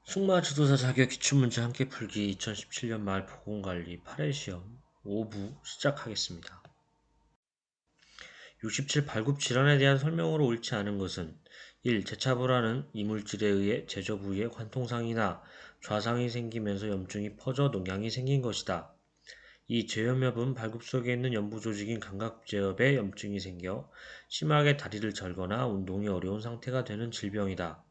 승마 지도사 자격 기출문제 함께 풀기 2017년 말 보건관리 8회 시험 5부 시작하겠습니다. 67 발굽 질환에 대한 설명으로 옳지 않은 것은 1. 제차불안은 이물질에 의해 제저 부위에 관통상이나 좌상이 생기면서 염증이 퍼져 농양이 생긴 것이다. 2. 제염엽은 발굽 속에 있는 연부 조직인 감각제엽에 염증이 생겨 심하게 다리를 절거나 운동이 어려운 상태가 되는 질병이다.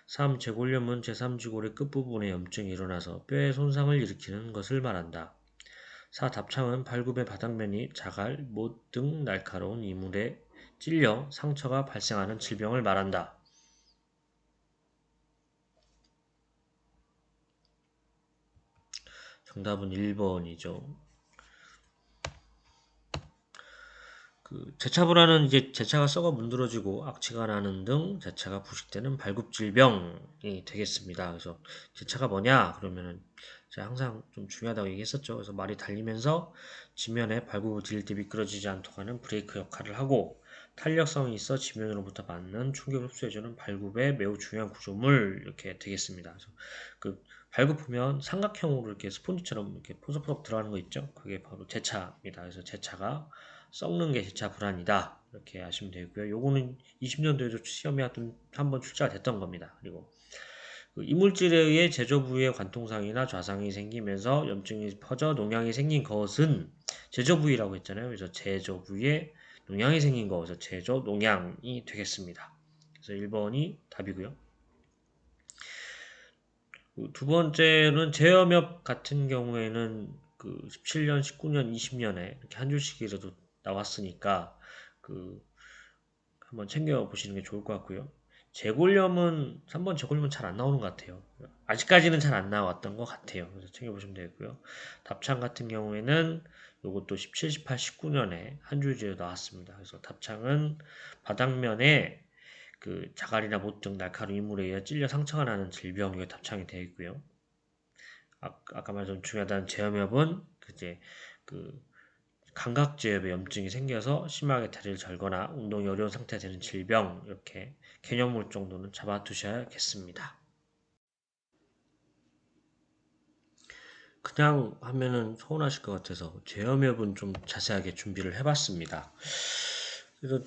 3. 제골염은 제3지골의 끝부분에 염증이 일어나서 뼈에 손상을 일으키는 것을 말한다. 4. 답창은 발굽의 바닥면이 자갈, 못 등 날카로운 이물에 찔려 상처가 발생하는 질병을 말한다. 정답은 1번이죠. 제차불안은 이제 제차가 썩어 문드러지고 악취가 나는 등 제차가 부식되는 발굽 질병이 되겠습니다. 그래서 제차가 뭐냐? 그러면은 제가 항상 좀 중요하다고 얘기했었죠. 그래서 말이 달리면서 지면에 발굽을 디딜 때 미끄러지지 않도록 하는 브레이크 역할을 하고 탄력성이 있어 지면으로부터 받는 충격을 흡수해주는 발굽의 매우 중요한 구조물 이렇게 되겠습니다. 그래서 그 발굽 보면 삼각형으로 이렇게 스폰지처럼 이렇게 포석포석 들어가는 거 있죠? 그게 바로 제차입니다. 그래서 제차가 썩는 게 제차 불안이다. 이렇게 아시면 되고요. 요거는 20년도에도 시험에 한번 출제가 됐던 겁니다. 그리고 이물질에 의해 제조 부위에 관통상이나 좌상이 생기면서 염증이 퍼져 농양이 생긴 것은 제조 부위라고 했잖아요. 그래서 제조 부위에 농양이 생긴 것에서 제조 농양이 되겠습니다. 그래서 1번이 답이고요. 두 번째는 제염엽 같은 경우에는 17년, 19년, 20년에 이렇게 한 줄씩이라도 나왔으니까 그 한번 챙겨 보시는 게 좋을 것 같고요. 제골염은 3번 제골염은 잘 안 나오는 것 같아요. 아직까지는 잘 안 나왔던 것 같아요. 그래서 챙겨 보시면 되고요. 답창 같은 경우에는 요것도 17, 18, 19년에 한 줄지에 나왔습니다. 그래서 답창은 바닥면에 자갈이나 못 등 날카로운 이물에 의해 찔려 상처가 나는 질병이 답창이 되어 있고요. 아까 말한 중요하다는 제염엽은 이제 그 감각제엽에 염증이 생겨서 심하게 다리를 절거나 운동이 어려운 상태가 되는 질병 이렇게 개념물 정도는 잡아두셔야겠습니다. 그냥 하면은 서운하실 것 같아서 제염엽은 좀 자세하게 준비를 해봤습니다. 그래서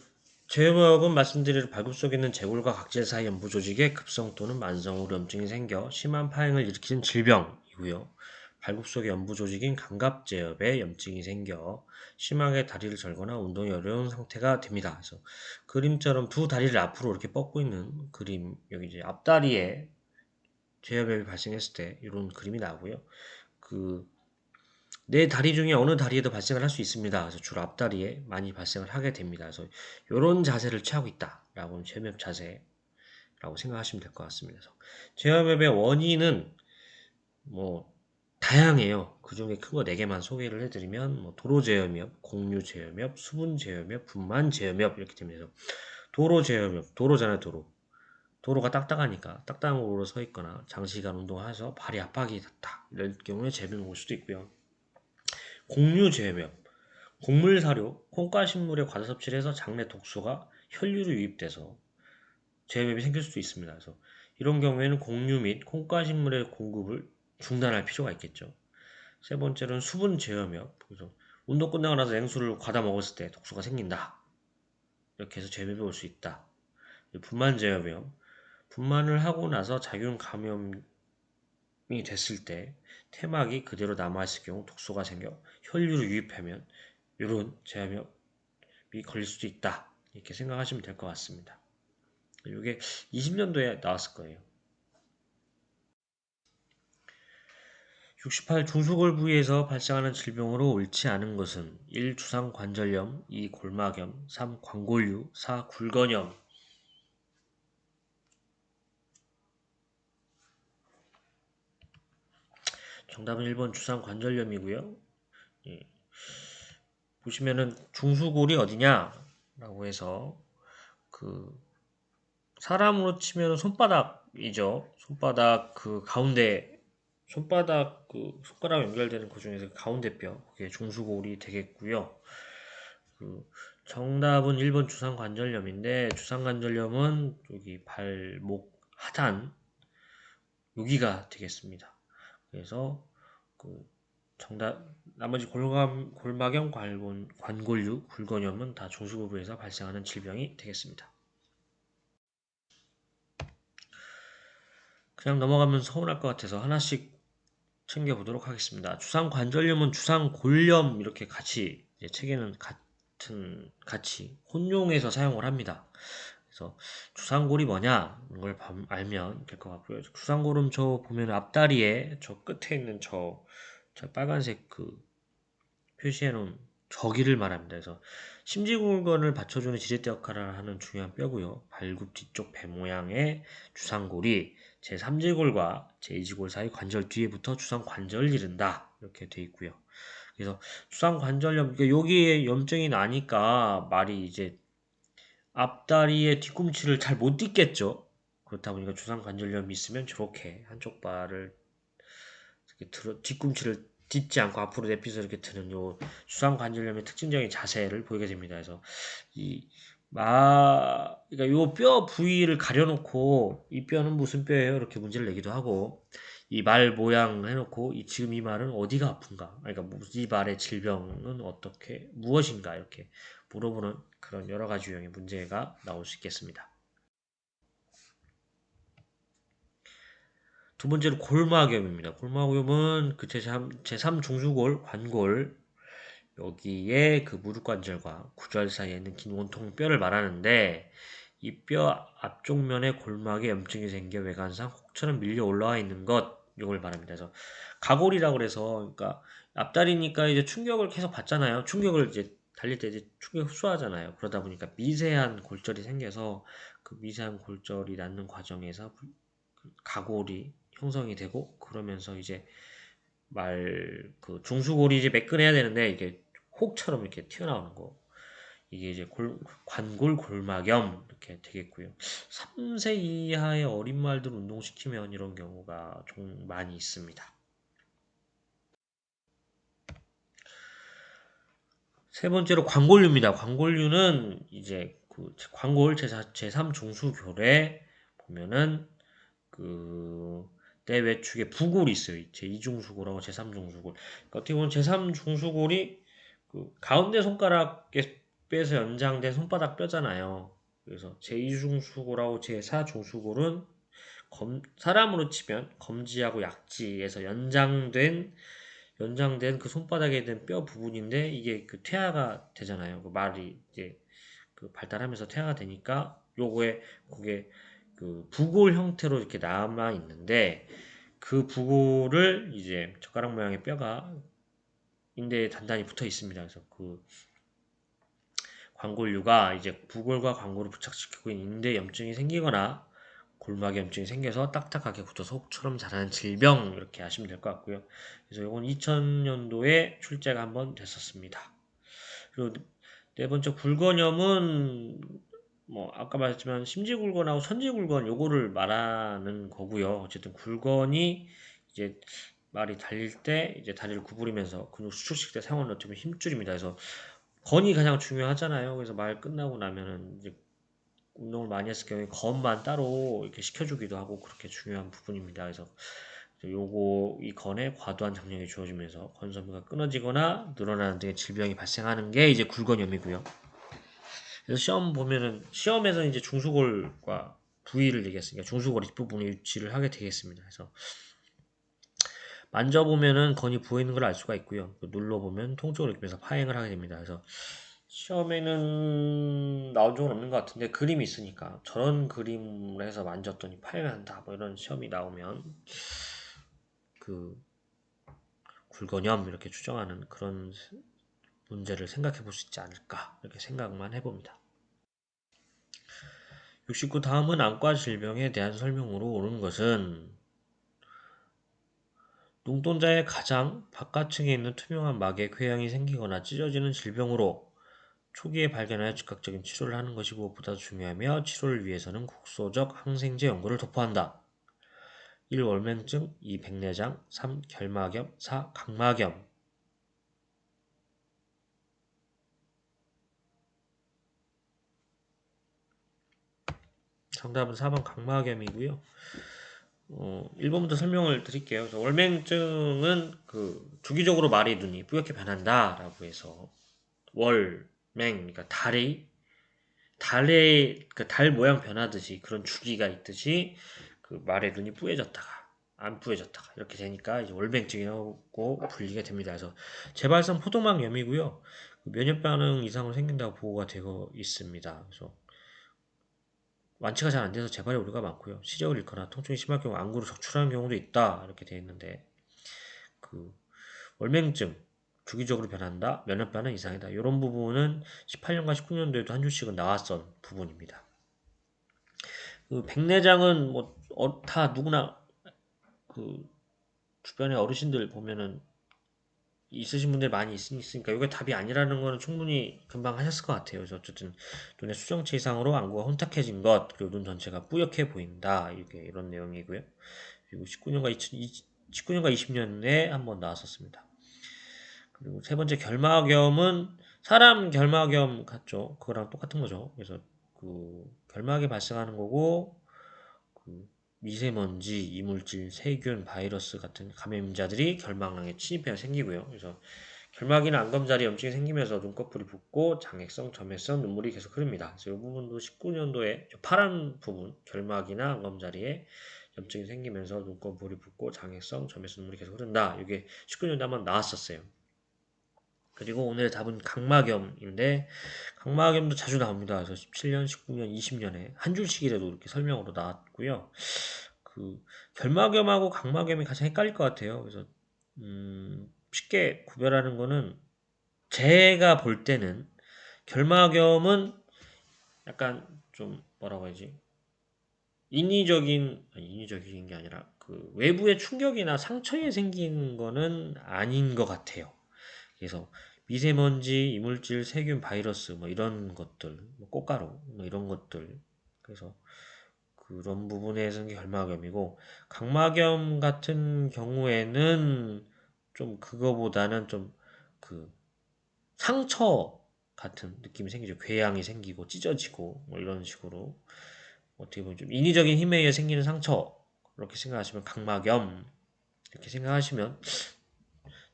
제염엽은 말씀드린 발굽 속에 있는 제골과 각질 사이 연부 조직에 급성 또는 만성으로 염증이 생겨 심한 파행을 일으키는 질병이고요. 발굽 속의 연부 조직인 감각제엽에 염증이 생겨 심하게 다리를 절거나 운동이 어려운 상태가 됩니다. 그래서 그림처럼 두 다리를 앞으로 이렇게 뻗고 있는 그림, 여기 이제 앞다리에 제염엽이 발생했을 때 이런 그림이 나오고요. 내 다리 중에 어느 다리에도 발생을 할 수 있습니다. 그래서 주로 앞다리에 많이 발생을 하게 됩니다. 그래서 이런 자세를 취하고 있다라고는 제염엽 자세라고 생각하시면 될 것 같습니다. 그래서 제염엽의 원인은 뭐 다양해요. 그 중에 큰 거 4개만 소개를 해드리면 뭐 도로제염엽, 공유제염엽, 수분제염엽, 분만제염엽 이렇게 됩니다. 도로제염엽, 도로잖아요, 도로. 도로가 딱딱하니까 딱딱한 곳으로 서 있거나 장시간 운동해서 발이 압박이 닿다. 이럴 경우에 제병이 올 수도 있고요. 공유제염엽, 곡물사료, 콩가식물의 과다 섭취를 해서 장내 독소가 혈류로 유입돼서 제염엽이 생길 수도 있습니다. 그래서 이런 경우에는 곡류 및 콩가식물의 공급을 중단할 필요가 있겠죠. 세 번째로는 수분 제염엽. 그래서 운동 끝나고 나서 냉수를 과다 먹었을 때 독소가 생긴다. 이렇게 해서 제염엽이 올 수 있다. 분만 제염엽. 분만을 하고 나서 작용 감염이 됐을 때 태막이 그대로 남아있을 경우 독소가 생겨 혈류를 유입하면 이런 제염엽이 걸릴 수도 있다. 이렇게 생각하시면 될 것 같습니다. 이게 20년도에 나왔을 거예요. 68 중수골 부위에서 발생하는 질병으로 옳지 않은 것은 1. 주상관절염, 2. 골막염, 3. 광골류, 4. 굴건염. 정답은 1번 주상관절염이고요. 예. 보시면은 중수골이 어디냐라고 해서 사람으로 치면 손바닥이죠. 손바닥 가운데 손바닥 손가락 연결되는 그 중에서 가운데 뼈 그게 중수골이 되겠고요. 정답은 1번 주상관절염인데 주상관절염은 여기 발목 하단 여기가 되겠습니다. 그래서 그 정답 나머지 골막염, 관골류, 굴건염은 다 중수부부에서 발생하는 질병이 되겠습니다. 그냥 넘어가면 서운할 것 같아서 하나씩 챙겨보도록 하겠습니다. 주상관절염은 주상골염 이렇게 같이 책에는 같이 혼용해서 사용을 합니다. 그래서 주상골이 뭐냐 이걸 알면 될 것 같고요. 주상골은 저 보면 앞다리에 저 끝에 있는 저 빨간색 그 표시해 놓은 저기를 말합니다. 그래서 심지골건을 받쳐주는 지렛대 역할을 하는 중요한 뼈고요. 발굽 뒤쪽 배 모양의 주상골이 제3지골과 제2지골 사이 관절 뒤에부터 주상관절을 이른다. 이렇게 돼 있고요. 그래서 주상관절염, 그러니까 여기에 염증이 나니까 말이 이제 앞다리의 뒤꿈치를 잘 못 딛겠죠. 그렇다 보니까 주상관절염이 있으면 저렇게 한쪽 발을 이렇게 뒤꿈치를 딛지 않고 앞으로 내피서 이렇게 드는 요 주상관절염의 특징적인 자세를 보이게 됩니다. 그래서 그러니까 요 뼈 부위를 가려놓고 이 뼈는 무슨 뼈예요? 이렇게 문제를 내기도 하고 이 말 모양 해놓고 지금 이 말은 어디가 아픈가? 그러니까 이 말의 질병은 어떻게 무엇인가 이렇게 물어보는 그런 여러 가지 유형의 문제가 나올 수 있겠습니다. 두 번째로 골막염입니다. 골막염은 그 제3 중수골, 관골 여기에 그 무릎관절과 구절 사이에 있는 긴 원통 뼈를 말하는데 이 뼈 앞쪽 면에 골막에 염증이 생겨 외관상 혹처럼 밀려 올라와 있는 것 이걸 말합니다. 그래서 가골이라고 그래서 그러니까 앞다리니까 이제 충격을 계속 받잖아요. 충격을 이제 달릴 때 이제 충격 흡수하잖아요. 그러다 보니까 미세한 골절이 생겨서 그 미세한 골절이 낫는 과정에서 가골이 형성이 되고 그러면서 이제 그 중수골이 이제 매끈해야 되는데 이게 혹처럼 이렇게 튀어나오는 거. 이게 이제 관골 골막염 이렇게 되겠고요. 3세 이하의 어린 말들 운동시키면 이런 경우가 좀 많이 있습니다. 세 번째로 관골류입니다. 관골류는 이제 그 관골 제3 중수골에 보면은 그 내외축에 부골이 있어요. 제2중수골하고 제3중수골. 그러니까 어떻게 보면 제3중수골이 그 가운데 손가락에 빼서 연장된 손바닥 뼈잖아요. 그래서 제2중수골하고 제4중수골은 사람으로 치면 검지하고 약지에서 연장된 그 손바닥에 있는 뼈 부분인데 이게 그 퇴화가 되잖아요. 그 말이 이제 그 발달하면서 퇴화가 되니까 그게 그 부골 형태로 이렇게 남아 있는데 그 부골을 이제 젓가락 모양의 뼈가 인대에 단단히 붙어 있습니다. 그래서 그 관골류가 이제 부골과 관골을 부착시키고 있는 인대 염증이 생기거나 골막 염증이 생겨서 딱딱하게 붙어서 혹처럼 자라는 질병 이렇게 아시면 될 것 같고요. 그래서 이건 2000년도에 출제가 한번 됐었습니다. 그리고 네 번째 굴건염은 뭐 아까 말했지만 심지굴건하고 선지굴건 요거를 말하는 거고요. 어쨌든 굴건이 이제 말이 달릴 때 이제 다리를 구부리면서 근육 수축시킬 때 사용하는 어떻게 보면 힘줄입니다. 그래서 건이 가장 중요하잖아요. 그래서 말 끝나고 나면은 이제 운동을 많이 했을 경우에 건만 따로 이렇게 시켜주기도 하고 그렇게 중요한 부분입니다. 그래서 이 건에 과도한 장력이 주어지면서 건섬유가 끊어지거나 늘어나는 등의 질병이 발생하는 게 이제 굴건염이고요. 그래서 시험에서 이제 중수골과 부위를 얘기했으니까 중수골 뒷부분에 위치를 하게 되겠습니다. 그래서 만져보면은 건이 부어 있는 걸 알 수가 있고요. 눌러보면 통증을 느끼면서 파행을 하게 됩니다. 그래서 시험에는 나온 적은 없는 것 같은데 그림이 있으니까 저런 그림을 해서 만졌더니 파행한다 뭐 이런 시험이 나오면 그 굴건염 이렇게 추정하는 그런 문제를 생각해 볼 수 있지 않을까 이렇게 생각만 해봅니다. 69 다음은 안과 질병에 대한 설명으로 오는 것은 눈동자의 가장 바깥층에 있는 투명한 막에 궤양이 생기거나 찢어지는 질병으로 초기에 발견하여 즉각적인 치료를 하는 것이 무엇보다 중요하며 치료를 위해서는 국소적 항생제 연고를 도포한다. 1. 월맹증 2. 백내장 3. 결막염 4. 각막염 정답은 4번 각막염이고요. 1번부터 설명을 드릴게요. 그래서 월맹증은 주기적으로 말의 눈이 뿌옇게 변한다라고 해서 월맹, 그러니까 달 모양 변하듯이 그런 주기가 있듯이 말의 눈이 뿌얘졌다가 안 뿌얘졌다가 이렇게 되니까 이제 월맹증이라고 불리게 됩니다. 그래서 재발성 포도막염이고요. 면역 반응 이상으로 생긴다고 보고가 되고 있습니다. 그래서 완치가 잘 안 돼서 재발의 우려가 많고요. 시력을 잃거나 통증이 심할 경우 안구로 적출하는 경우도 있다 이렇게 되어 있는데 월맹증 주기적으로 변한다 면역 반응 이상이다 이런 부분은 18년과 19년도에도 한 줄씩은 나왔던 부분입니다. 백내장은 다 누구나 주변에 어르신들 보면은 있으신 분들 많이 있으니까 이게 답이 아니라는 거는 충분히 금방 하셨을 것 같아요. 그래서 어쨌든 눈의 수정체 이상으로 안구가 혼탁해진 것 그리고 눈 전체가 뿌옇게 보인다 이런 내용이고요. 그리고 19년과 20년에 한번 나왔었습니다. 그리고 세 번째 결막염은 사람 결막염 같죠? 그거랑 똑같은 거죠. 그래서 결막이 발생하는 거고 미세먼지, 이물질, 세균, 바이러스 같은 감염자들이 결막낭에 침입해서 생기고요. 그래서 결막이나 안검자리에 염증이 생기면서 눈꺼풀이 붓고 장액성, 점액성 눈물이 계속 흐릅니다. 그래서 이 부분도 19년도에 파란 부분, 결막이나 안검자리에 염증이 생기면서 눈꺼풀이 붓고 장액성, 점액성 눈물이 계속 흐른다. 이게 19년도에 한번 나왔었어요. 그리고 오늘의 답은 각막염인데 각막염도 자주 나옵니다. 그래서 17년, 19년, 20년에 한 줄씩이라도 이렇게 설명으로 나왔고요. 결막염하고 각막염이 가장 헷갈릴 것 같아요. 그래서 쉽게 구별하는 거는 제가 볼 때는 결막염은 약간 좀 뭐라고 해야지 인위적인 게 아니라 외부의 충격이나 상처에 생긴 거는 아닌 것 같아요. 그래서 미세먼지, 이물질, 세균, 바이러스 이런 것들, 꽃가루 이런 것들 그래서 그런 부분에서는 결막염이고 각막염 같은 경우에는 좀 그거보다는 좀 상처 같은 느낌이 생기죠. 궤양이 생기고 찢어지고 이런 식으로 어떻게 보면 좀 인위적인 힘에 의해 생기는 상처 이렇게 생각하시면 각막염 이렇게 생각하시면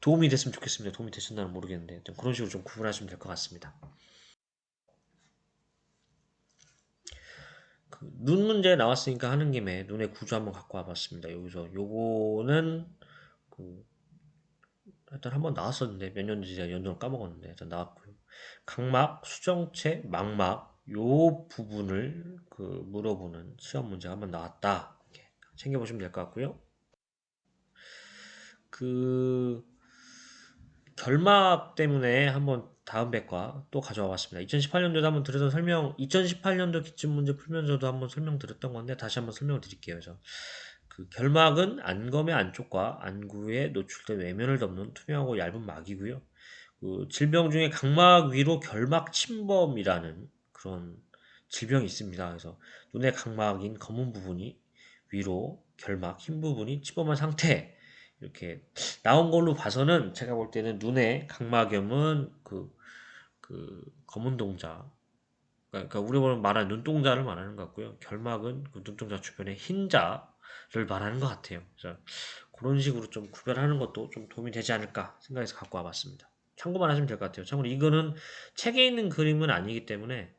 도움이 됐으면 좋겠습니다. 도움이 되셨나는 모르겠는데 그런 식으로 좀 구분하시면 될 것 같습니다. 눈 문제 나왔으니까 하는 김에 눈의 구조 한번 갖고 와봤습니다. 여기서 요거는 일단 한번 나왔었는데 몇 년인지 제가 연도를 까먹었는데 일단 나왔고요. 각막, 수정체, 망막 요 부분을 물어보는 시험 문제가 한번 나왔다. 이렇게 챙겨보시면 될 것 같고요. 결막 때문에 한번 다음 백과 또 가져와 봤습니다. 2018년도에 한번 드렸던 설명, 2018년도 기출 문제 풀면서도 한번 설명드렸던 건데 다시 한번 설명을 드릴게요. 그래서 결막은 안검의 안쪽과 안구에 노출된 외면을 덮는 투명하고 얇은 막이고요. 질병 중에 각막 위로 결막 침범이라는 그런 질병이 있습니다. 그래서 눈의 각막인 검은 부분이 위로 결막 흰 부분이 침범한 상태 이렇게 나온 걸로 봐서는 제가 볼 때는 눈의 각막염은 검은 동자 그러니까 우리가 말하는 눈동자를 말하는 것 같고요. 결막은 눈동자 주변에 흰자를 말하는 것 같아요. 그래서 그런 식으로 좀 구별하는 것도 좀 도움이 되지 않을까 생각해서 갖고 와봤습니다. 참고만 하시면 될 것 같아요. 참고로 이거는 책에 있는 그림은 아니기 때문에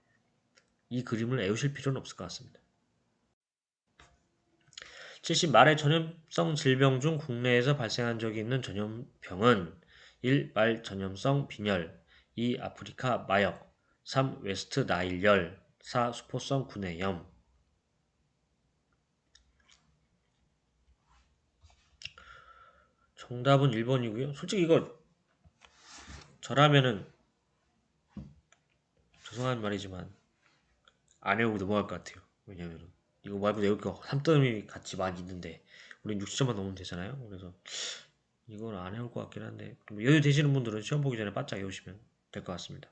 이 그림을 애우실 필요는 없을 것 같습니다. 70. 말의 전염성 질병 중 국내에서 발생한 적이 있는 전염병은 1. 말 전염성 빈혈 2. 아프리카 마역 3. 웨스트 나일열 4. 수포성 구내염 정답은 1번이고요. 솔직히 이거 저라면은 죄송한 말이지만 안 외우고 넘어갈 것 같아요. 왜냐면은 이거 말고 외울 거 삼더미 같이 많이 있는데 우린 60점만 넘으면 되잖아요. 그래서 이건 안 외울 것 같긴 한데 여유 되시는 분들은 시험 보기 전에 바짝 외우시면 될 것 같습니다.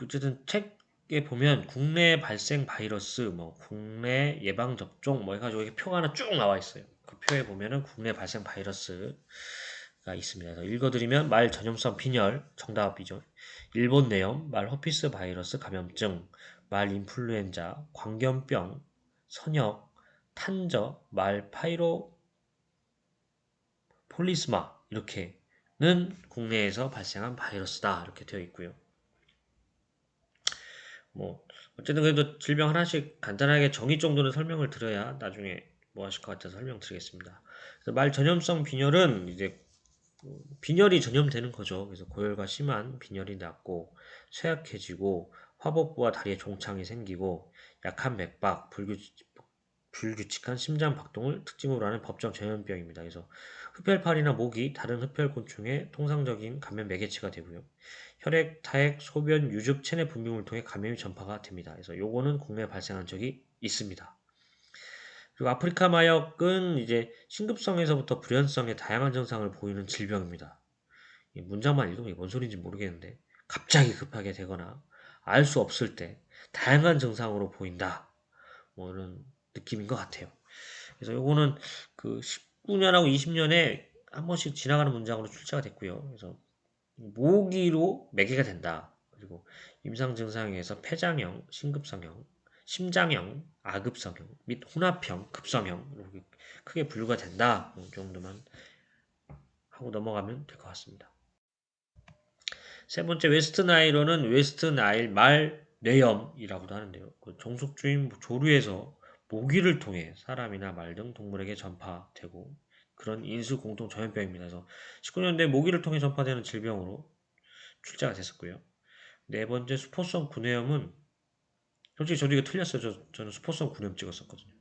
어쨌든 책에 보면 국내 발생 바이러스, 국내 예방 접종, 해가지고 이렇게 표가 하나 쭉 나와 있어요. 그 표에 보면은 국내 발생 바이러스가 있습니다. 그래서 읽어드리면 말 전염성 빈혈 정답이죠. 일본 내염, 말 허피스 바이러스 감염증, 말 인플루엔자, 광견병, 선역, 탄저, 말, 파이로폴리스마 이렇게는 국내에서 발생한 바이러스다 이렇게 되어 있고요. 뭐 어쨌든 그래도 질병 하나씩 간단하게 정의 정도는 설명을 드려야 나중에 뭐 하실 것 같아서 설명드리겠습니다. 말 전염성 빈혈은 이제 빈혈이 전염되는 거죠. 그래서 고열과 심한 빈혈이 낫고 쇠약해지고 화복부와 다리에 종창이 생기고 약한 맥박, 불규칙한 심장 박동을 특징으로 하는 법정 전염병입니다. 그래서 흡혈팔이나 모기, 다른 흡혈곤충의 통상적인 감염 매개체가 되고요. 혈액, 타액, 소변, 유즙, 체내 분비물을 통해 감염이 전파가 됩니다. 그래서 요거는 국내에 발생한 적이 있습니다. 그리고 아프리카 마역은 이제 심급성에서부터 불연성의 다양한 증상을 보이는 질병입니다. 이 문장만 읽으면 이게 뭔 소리인지 모르겠는데 갑자기 급하게 되거나 알 수 없을 때 다양한 증상으로 보인다. 뭐 이런 느낌인 것 같아요. 그래서 요거는 그 19년하고 20년에 한 번씩 지나가는 문장으로 출제가 됐고요. 그래서 모기로 매개가 된다. 그리고 임상 증상에서 폐장형, 심급성형, 심장형, 아급성형 및 혼합형, 급성형 이렇게 크게 분류가 된다. 이 정도만 하고 넘어가면 될 것 같습니다. 세 번째 웨스트 나일로는 웨스트 나일 말 뇌염이라고도 하는데요. 그 종속주인 조류에서 모기를 통해 사람이나 말 등 동물에게 전파되고 그런 인수 공통 전염병입니다. 그래서 19년대 모기를 통해 전파되는 질병으로 출제가 됐었고요. 네 번째 수포성 구내염은 솔직히 저도 이거 틀렸어요. 저는 수포성 구내염 찍었었거든요.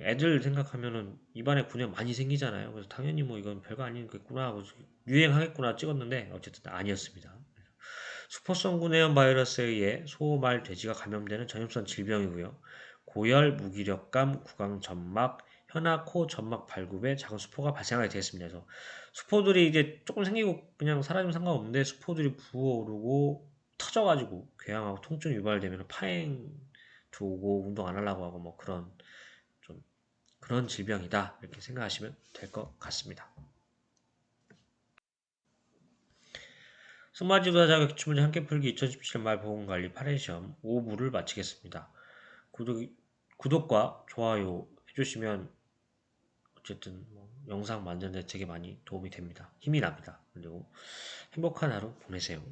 애들 생각하면은 입안에 구내염 많이 생기잖아요. 그래서 당연히 뭐 이건 별거 아니겠구나 하고 유행하겠구나 찍었는데 어쨌든 아니었습니다. 수포성 구내염 바이러스에 의해 소, 말, 돼지가 감염되는 전염성 질병이고요. 고열, 무기력감, 구강 점막, 혀나 코 점막 발굽에 작은 수포가 발생하게 되었습니다. 그래서 수포들이 이제 조금 생기고 그냥 사라지면 상관없는데 수포들이 부어오르고 터져가지고 궤양하고 통증 유발되면 파행 두고 운동 안 하려고 하고 뭐 좀 그런 질병이다 이렇게 생각하시면 될 것 같습니다. 승마지도사 자격 기출문제 함께 풀기 2017 말보건관리 8회 시험 5부를 마치겠습니다. 구독과 좋아요 해주시면 어쨌든 뭐 영상 만드는 데 되게 많이 도움이 됩니다. 힘이 납니다. 그리고 행복한 하루 보내세요.